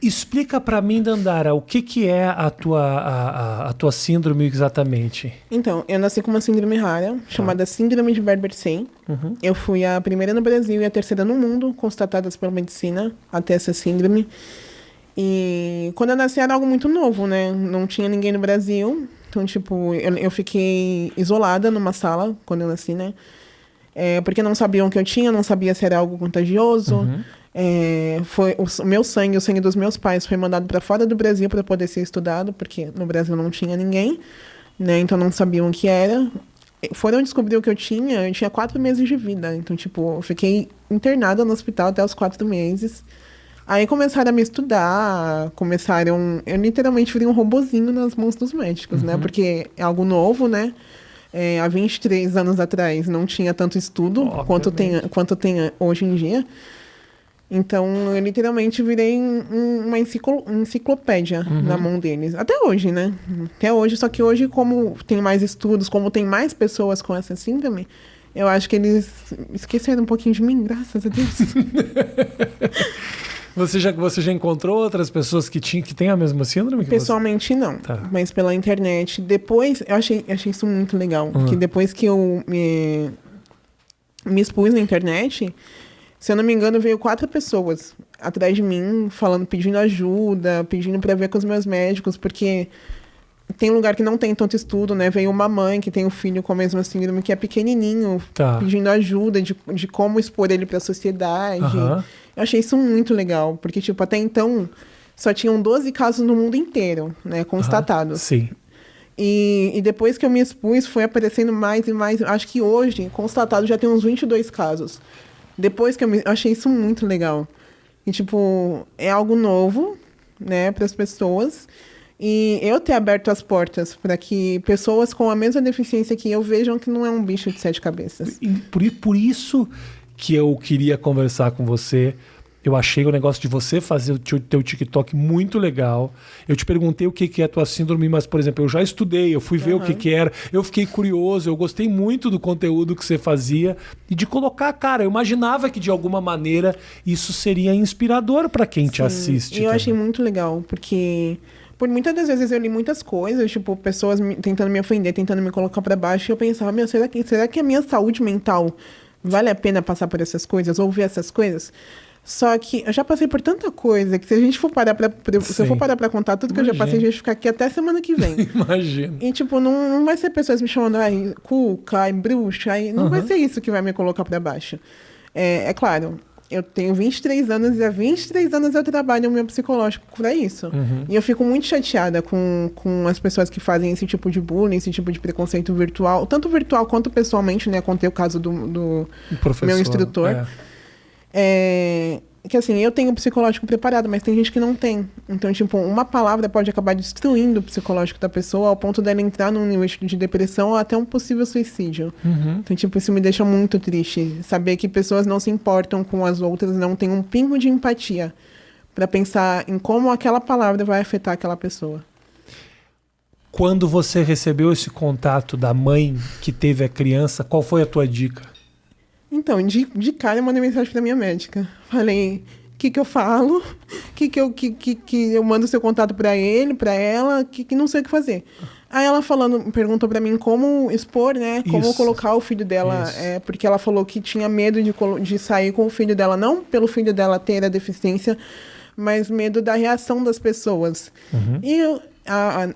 Explica para mim, Dandara, o que é a tua síndrome exatamente? Então, eu nasci com uma síndrome rara, chamada Síndrome de Barber-Say. Eu fui a primeira no Brasil e a terceira no mundo, constatadas pela medicina, até essa síndrome. E quando eu nasci era algo muito novo, né? Não tinha ninguém no Brasil. Então, tipo, eu fiquei isolada numa sala quando eu nasci, né? Porque não sabiam o que eu tinha, não sabia se era algo contagioso. Foi o meu sangue, o sangue dos meus pais foi mandado para fora do Brasil para poder ser estudado, porque no Brasil não tinha ninguém, né? Então não sabiam o que era. Foram descobrir o que eu tinha 4 meses de vida. Então, tipo, eu fiquei internada no hospital até os 4 meses. Aí começaram a me estudar, eu literalmente virei um robozinho nas mãos dos médicos, né? Porque é algo novo, né? Há 23 anos atrás não tinha tanto estudo quanto tem hoje em dia. Então, eu literalmente virei uma enciclopédia na mão deles. Até hoje, né? Até hoje, só que hoje, como tem mais estudos, como tem mais pessoas com essa síndrome, eu acho que eles esqueceram um pouquinho de mim, graças a Deus. Você já encontrou outras pessoas que têm a mesma síndrome que Pessoalmente, não. Tá. Mas pela internet. Depois, eu achei isso muito legal. Que depois que eu me expus na internet, se eu não me engano, veio 4 pessoas atrás de mim, pedindo ajuda, pedindo para ver com os meus médicos, porque tem lugar que não tem tanto estudo, né? Veio uma mãe que tem um filho com a mesma síndrome, que é pequenininho, pedindo ajuda de como expor ele para a sociedade. Eu achei isso muito legal, porque, tipo, até então, só tinham 12 casos no mundo inteiro, né? Constatados. Sim. E depois que eu me expus, foi aparecendo mais e mais. Acho que hoje, constatado, já tem uns 22 casos. Depois que eu achei isso muito legal. E, tipo, é algo novo, né, para as pessoas. E eu ter aberto as portas para que pessoas com a mesma deficiência que eu vejam que não é um bicho de 7 cabeças. E por isso que eu queria conversar com você. Eu achei o negócio de você fazer o teu TikTok muito legal. Eu te perguntei o que é a tua síndrome, mas, por exemplo, eu já estudei, eu fui ver o que era, eu fiquei curioso, eu gostei muito do conteúdo que você fazia e de colocar, cara, eu imaginava que de alguma maneira isso seria inspirador para quem te assiste. E eu achei muito legal, porque por muitas das vezes eu li muitas coisas, tipo, pessoas tentando me ofender, tentando me colocar para baixo, e eu pensava, será que a minha saúde mental vale a pena passar por essas coisas, ouvir essas coisas? Só que eu já passei por tanta coisa que se a gente for parar se eu for parar pra contar tudo que eu já passei, a gente vai ficar aqui até semana que vem. Imagina. E, tipo, não vai ser pessoas me chamando, cuca, bruxa, não vai ser isso que vai me colocar pra baixo. É claro, eu tenho 23 anos e há 23 anos eu trabalho no meu psicológico pra isso. E eu fico muito chateada com as pessoas que fazem esse tipo de bullying, esse tipo de preconceito virtual, tanto virtual quanto pessoalmente, né? Contei o caso do meu instrutor. Que assim, eu tenho o psicológico preparado, mas tem gente que não tem. Então, tipo, uma palavra pode acabar destruindo o psicológico da pessoa ao ponto dela entrar num nível de depressão ou até um possível suicídio. Então, tipo, isso me deixa muito triste. Saber que pessoas não se importam com as outras, não tem um pingo de empatia para pensar em como aquela palavra vai afetar aquela pessoa. Quando você recebeu esse contato da mãe que teve a criança, qual foi a tua dica? Então, de cara eu mandei mensagem pra minha médica. Falei, o que eu falo? Que eu mando seu contato pra ele, pra ela, que não sei o que fazer. Aí ela perguntou pra mim como expor, né? Como colocar o filho dela. Porque ela falou que tinha medo de sair com o filho dela. Não pelo filho dela ter a deficiência, mas medo da reação das pessoas. E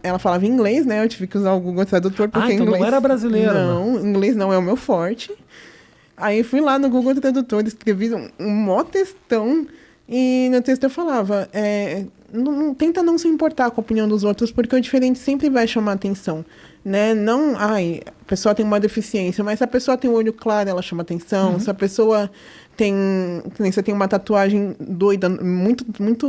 ela falava inglês, né? Eu tive que usar o Google Tradutor, porque então inglês... não era brasileira. Não, inglês não é o meu forte. Aí fui lá no Google Tradutor, escrevi um mó textão, e no texto eu falava, tenta não se importar com a opinião dos outros, porque o diferente sempre vai chamar atenção, né? Não, a pessoa tem uma deficiência, mas se a pessoa tem o olho claro, ela chama atenção. Se a pessoa você tem uma tatuagem doida, muito,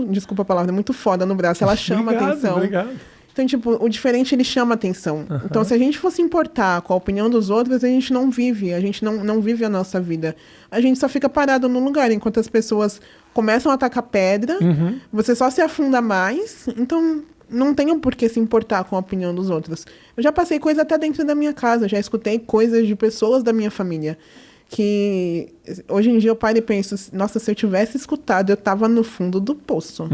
desculpa a palavra, muito foda no braço, ela chama atenção. Obrigado. Então, tipo, o diferente, ele chama atenção. Então, se a gente fosse importar com a opinião dos outros, a gente não vive. A gente não vive a nossa vida. A gente só fica parado no lugar, enquanto as pessoas começam a atacar pedra, você só se afunda mais. Então, não tenho por que se importar com a opinião dos outros. Eu já passei coisa até dentro da minha casa. Já escutei coisas de pessoas da minha família. Que hoje em dia eu paro e penso, nossa, se eu tivesse escutado, eu tava no fundo do poço.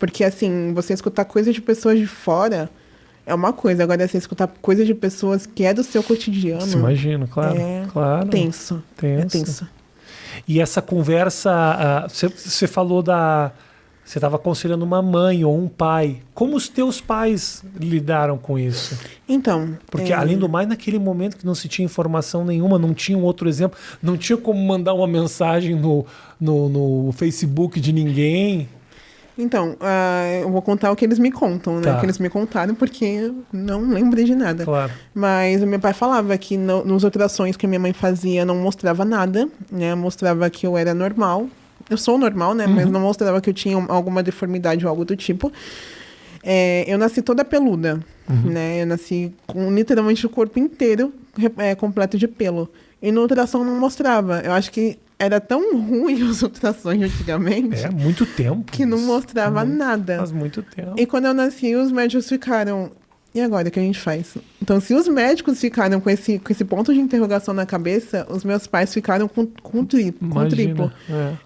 Porque, assim, você escutar coisas de pessoas de fora é uma coisa. Agora, você escutar coisas de pessoas que é do seu cotidiano... Se imagina, claro. É claro. tenso. É tenso. E essa conversa, você falou você estava aconselhando uma mãe ou um pai. Como os teus pais lidaram com isso? Então... Porque, além do mais, naquele momento que não se tinha informação nenhuma, não tinha um outro exemplo, não tinha como mandar uma mensagem no Facebook de ninguém. Então, eu vou contar o que eles me contam, né? Tá. O que eles me contaram, porque eu não lembro de nada. Claro. Mas o meu pai falava que nos ultrassons que a minha mãe fazia não mostrava nada, né? Mostrava que eu era normal. Eu sou normal, né? Mas não mostrava que eu tinha alguma deformidade ou algo do tipo. Eu nasci toda peluda, né? Eu nasci com literalmente o corpo inteiro completo de pelo. E no ultrassom não mostrava. Eu acho que era tão ruim os ultrassons antigamente. Muito tempo. Que não mostrava nada. Faz muito tempo. E quando eu nasci, os médicos ficaram... E agora, o que a gente faz? Então, se os médicos ficaram com esse ponto de interrogação na cabeça, os meus pais ficaram com triplo.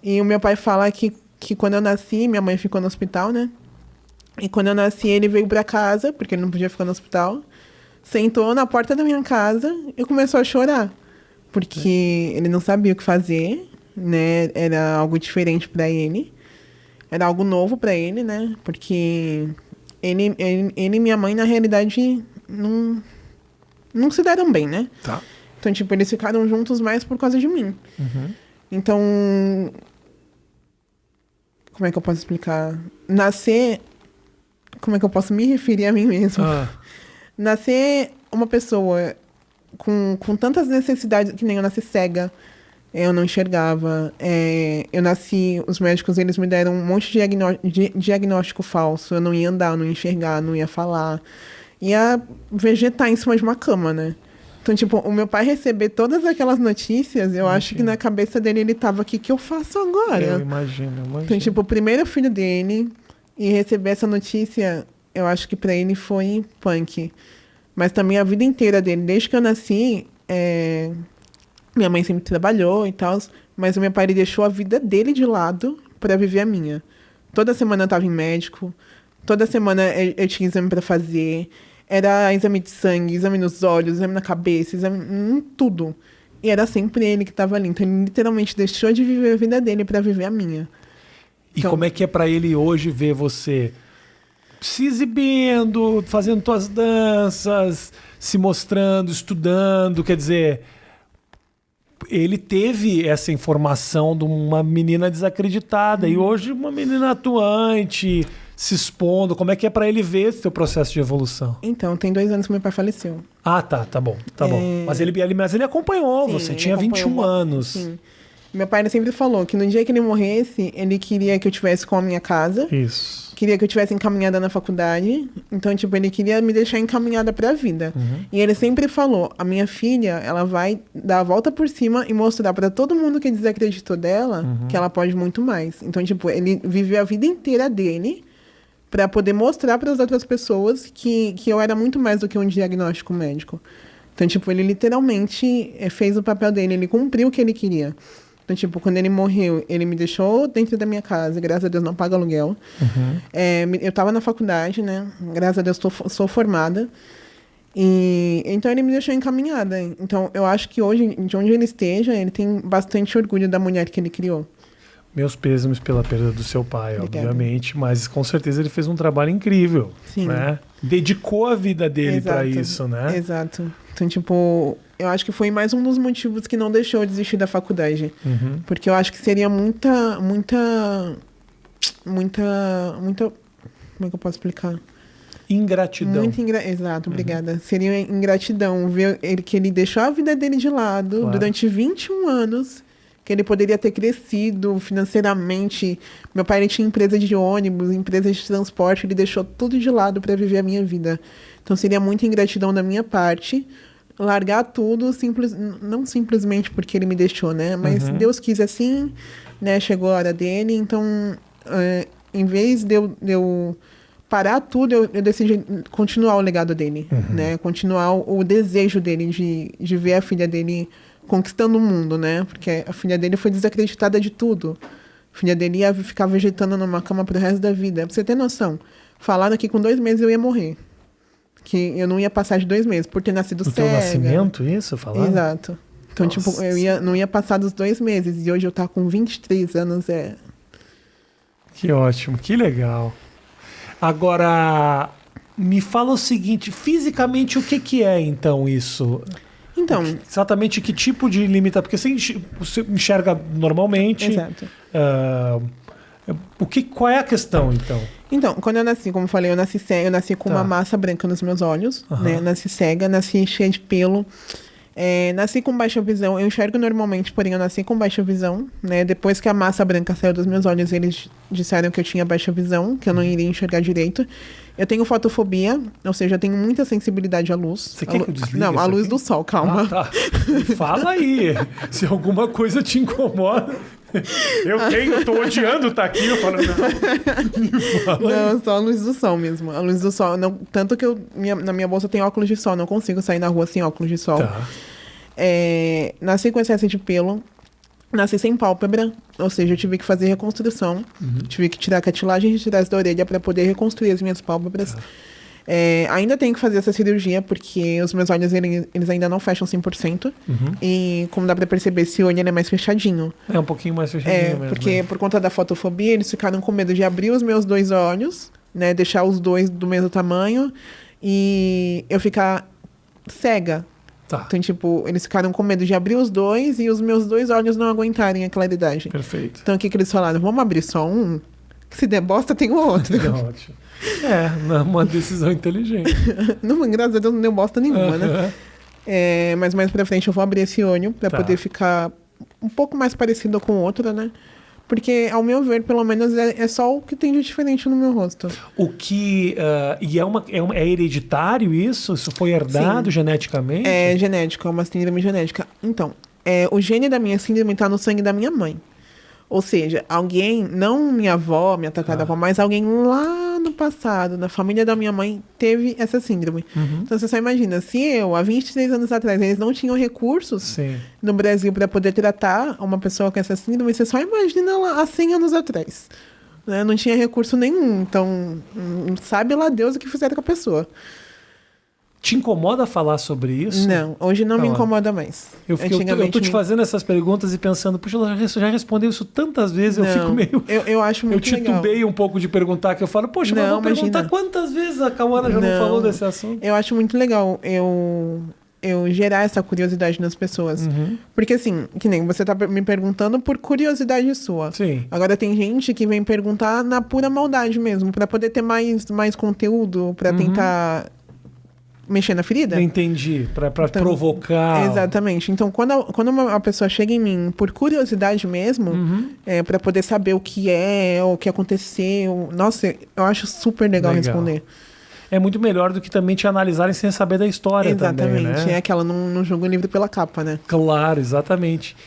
E o meu pai fala que quando eu nasci, minha mãe ficou no hospital, né? E quando eu nasci, ele veio pra casa, porque ele não podia ficar no hospital, sentou na porta da minha casa e começou a chorar. Porque ele não sabia o que fazer, né? Era algo diferente pra ele. Era algo novo pra ele, né? Porque ele e minha mãe, na realidade, não se deram bem, né? Tá. Então, tipo, eles ficaram juntos mais por causa de mim. Então, como é que eu posso explicar? Como é que eu posso me referir a mim mesmo? Nascer uma pessoa com tantas necessidades, que nem eu nasci cega, eu não enxergava, eu nasci, os médicos eles me deram um monte de diagnóstico falso, eu não ia andar, não ia enxergar, não ia falar, ia vegetar em cima de uma cama, né? Então, tipo, o meu pai receber todas aquelas notícias, eu acho que na cabeça dele ele tava, o que eu faço agora? Eu imagino. Então, tipo, o primeiro filho dele, e receber essa notícia, eu acho que pra ele foi punk. Mas também a vida inteira dele, desde que eu nasci, minha mãe sempre trabalhou e tal, mas o meu pai ele deixou a vida dele de lado para viver a minha. Toda semana eu tava em médico, toda semana eu tinha exame para fazer, era exame de sangue, exame nos olhos, exame na cabeça, exame em tudo. E era sempre ele que tava ali. Então ele literalmente deixou de viver a vida dele para viver a minha. E como é que é para ele hoje ver você se exibindo, fazendo tuas danças, se mostrando, estudando? Quer dizer, ele teve essa informação de uma menina desacreditada e hoje uma menina atuante, se expondo. Como é que é para ele ver esse teu processo de evolução? Então, tem 2 anos que meu pai faleceu. Ah, tá bom. Mas ele acompanhou, Sim, você tinha 21 anos. Sim. Meu pai ele sempre falou que no dia que ele morresse, ele queria que eu tivesse com a minha casa. Isso. Queria que eu tivesse encaminhada na faculdade. Então, tipo, ele queria me deixar encaminhada pra vida. E ele sempre falou, a minha filha, ela vai dar a volta por cima e mostrar pra todo mundo que desacreditou dela que ela pode muito mais. Então, tipo, ele viveu a vida inteira dele pra poder mostrar para as outras pessoas que eu era muito mais do que um diagnóstico médico. Então, tipo, ele literalmente fez o papel dele, ele cumpriu o que ele queria. Então, tipo, quando ele morreu, ele me deixou dentro da minha casa, graças a Deus não pago aluguel. Eu tava na faculdade, né? Graças a Deus sou formada. E então ele me deixou encaminhada. Então, eu acho que hoje, de onde ele esteja, ele tem bastante orgulho da mulher que ele criou. Meus pêsames pela perda do seu pai, Obrigada. obviamente, mas com certeza ele fez um trabalho incrível. Sim. Né? Dedicou a vida dele para isso, né? Exato. Então, tipo, eu acho que foi mais um dos motivos que não deixou eu desistir da faculdade. Porque eu acho que seria muita... Como é que eu posso explicar? Ingratidão. Exato, obrigada. Seria ingratidão ver que ele deixou a vida dele de lado durante 21 anos, que ele poderia ter crescido financeiramente. Meu pai ele tinha empresa de ônibus, empresa de transporte, ele deixou tudo de lado para viver a minha vida. Então seria muita ingratidão da minha parte largar tudo, não simplesmente porque ele me deixou, né? Mas Deus quis assim, né? Chegou a hora dele, então em vez de eu parar tudo, eu decidi continuar o legado dele, né? Continuar o desejo dele de ver a filha dele conquistando o mundo, né? Porque a filha dele foi desacreditada de tudo. filha dele ia ficar vegetando numa cama pro resto da vida. Pra você ter noção, falaram que com 2 meses eu ia morrer. Que eu não ia passar de 2 meses, por ter nascido No cega. teu nascimento, isso? Falaram? Exato. Então, Nossa. tipo, não ia passar dos 2 meses. E hoje eu tá com 23 anos, Que ótimo, que legal. Agora, me fala o seguinte, fisicamente o que é então isso? Então, Exatamente que tipo de limita? Porque você enxerga normalmente. exato. Qual é a questão então? Então, quando eu nasci, como eu falei, eu nasci cega, eu nasci com Tá. uma massa branca nos meus olhos, Aham. né? Nasci cega, nasci cheia de pelo. Nasci com baixa visão, eu enxergo normalmente, porém eu nasci com baixa visão, né? Depois que a massa branca saiu dos meus olhos, eles disseram que eu tinha baixa visão, que eu não iria enxergar direito. Eu tenho fotofobia, ou seja, eu tenho muita sensibilidade à luz. Você quer que eu desligue Não, isso à luz aqui? do sol, calma. Ah, tá. Fala aí. Se alguma coisa te incomoda. Eu tô odiando estar aqui. Eu falo, não. Me fala aí. Não, só a luz do sol mesmo. A luz do sol. Não, tanto que na minha bolsa tem óculos de sol. Não consigo sair na rua sem óculos de sol. Tá. Nasci com excesso de pelo. Nasci sem pálpebra. Ou seja, eu tive que fazer reconstrução. Tive que tirar a cartilagem de trás da orelha para poder reconstruir as minhas pálpebras. Tá. Ainda tenho que fazer essa cirurgia porque os meus olhos eles ainda não fecham 100%. E como dá pra perceber, esse olho ele é mais fechadinho. É um pouquinho mais fechadinho mesmo. Porque por conta da fotofobia, eles ficaram com medo de abrir os meus 2 olhos, né? Deixar os 2 do mesmo tamanho e eu ficar cega. Tá, Então, tipo, eles ficaram com medo de abrir os 2 e os meus 2 olhos não aguentarem a claridade. perfeito. Então, o que eles falaram? Vamos abrir só um? Que se der bosta, tem o outro. É ótimo. Não é uma decisão inteligente. Não, graças a Deus, não deu bosta nenhuma, né? Aham. Mas mais pra frente eu vou abrir esse olho pra Tá. poder ficar um pouco mais parecido com o outro, né? Porque, ao meu ver, pelo menos é só o que tem de diferente no meu rosto. O que. E é hereditário isso? Isso foi herdado geneticamente? É genético, é uma síndrome genética. Então, o gene da minha síndrome tá no sangue da minha mãe. Ou seja, alguém, não minha avó, minha tataravó, mas alguém lá no passado, na família da minha mãe, teve essa síndrome. Então você só imagina, se eu, há 23 anos atrás, eles não tinham recursos Sim. no Brasil para poder tratar uma pessoa com essa síndrome, você só imagina lá há 100 anos atrás. Né? Não tinha recurso nenhum. Então, sabe lá Deus o que fizeram com a pessoa. Te incomoda falar sobre isso? Não, hoje não me Tá. incomoda mais. Eu tô te fazendo essas perguntas e pensando, puxa, ela já respondeu isso tantas vezes, eu fico meio. Eu acho muito Eu legal. titubei um pouco de perguntar, que eu falo, poxa, mas Não, vou perguntar imagina. quantas vezes a Cauana já não falou desse assunto. Eu acho muito legal eu gerar essa curiosidade nas pessoas. Porque assim, que nem você tá me perguntando por curiosidade sua. Sim. Agora tem gente que vem perguntar na pura maldade mesmo, pra poder ter mais conteúdo, pra tentar mexer na ferida. Entendi. Pra Então, provocar. Exatamente. Então, quando uma pessoa chega em mim por curiosidade mesmo, pra poder saber o que o que aconteceu, nossa, eu acho super legal responder. É muito melhor do que também te analisarem sem saber da história também, Exatamente. né? É aquela, não julga o livro pela capa, né? Claro, exatamente.